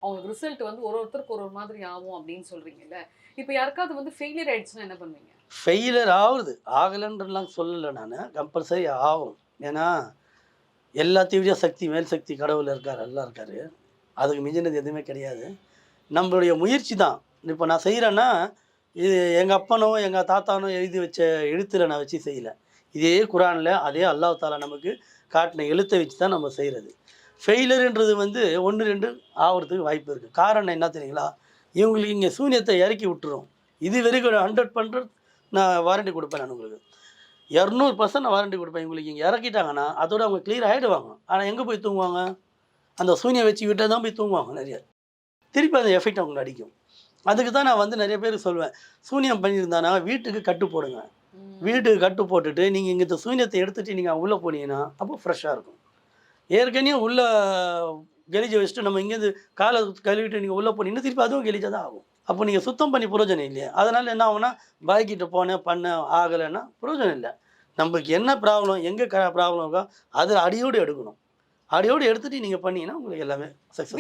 அவங்களுக்கு ரிசல்ட் வந்து ஒருத்தருக்கு ஒரு மாதிரி ஆகும் அப்படின்னு சொல்றீங்கல்ல. இப்ப யாருக்காவது வந்து ஃபெயிலியர் ஆயிடுச்சுன்னா என்ன பண்ணுவீங்க? ஃபெயிலியர் ஆவுது. ஆகலன்றலாம் சொல்லல நானு. கம்பல்சரி ஆகும். ஏன்னா, எல்லாத்தையும் விட சக்தி, மேல் சக்தி கடவுள் இருக்காரு. அல்லாஹ் இருக்காரு. அதுக்கு மிஞ்சினது எதுவுமே கிடையாது. நம்மளுடைய முயற்சி தான். இப்ப நான் செய்றேன்னா, இது எங்க அப்பனோ, எங்க தாத்தானோ எழுதி வச்ச எழுத்துல நான் வச்சு செய்யல. இதே குரான்ல அதே அல்லாஹ் தாலா நமக்கு காட்டின எழுத்த வச்சு தான் நம்ம செய்றது. ஃபெயிலியர்ன்றது வந்து 1, 2 ஆவறதுக்கு வாய்ப்பு இருக்கு. காரணம் என்ன தெரியுங்களா? இவங்களுக்கு இங்க சூனியத்த இறக்கி விட்டுரும். இது வரைக்கும் 100% நான் வாரண்டி குடுப்பேன் நான் உங்களுக்கு. 200% நான் வாரண்டி குடுப்பேன். இவங்களுக்கு இங்க இறக்கிட்டாங்கன்னா, அதோட அவங்க கிளியர் ஆயிடுவாங்க. ஆனா எங்க போய் தூங்குவாங்க? அந்த சூனியம் வச்சுக்கிட்டே தான் போய் தூங்குவாங்க நெறைய. திருப்பி அந்த எஃபெக்ட் அவங்கள அடிக்கும். அதுக்கு தான் நான் வந்து நெறைய பேருக்கு சொல்லுவேன். சூனியம் பண்ணியிருந்தானா வீட்டுக்கு கட்டு போடுங்க. ம். வீட்டுக்கு கட்டு போட்டுட்டு, நீங்க இங்க இந்த சூனியத்த எடுத்துட்டு நீங்க உள்ள போனீங்கன்னா, அப்போ ஃப்ரெஷ்ஷா இருக்கும். ஏற்கனவே உள்ள கெலிஜ வச்சுட்டு நம்ம இங்கேருந்து கால கழுவிட்டு நீங்க உள்ள போனீங்கன்னா, திருப்பி அதுவும் கெலிஜா தான் ஆகும். அப்போ நீங்க சுத்தம் பண்ணி பிரயோஜனம் இல்லையே. அதனால என்ன ஆகும்னா, பாய் கிட்ட போனேன், பண்ணேன், ஆகலைன்னா பிரயோஜனம் இல்ல. நமக்கு என்ன ப்ராப்ளம், எங்க ப்ராப்ளம் இருக்கோ, அத அடியோடு எடுக்கணும். அடியோடு எடுத்துட்டு நீங்க பண்ணீங்கன்னா, உங்களுக்கு எல்லாமே சக்சஸ்.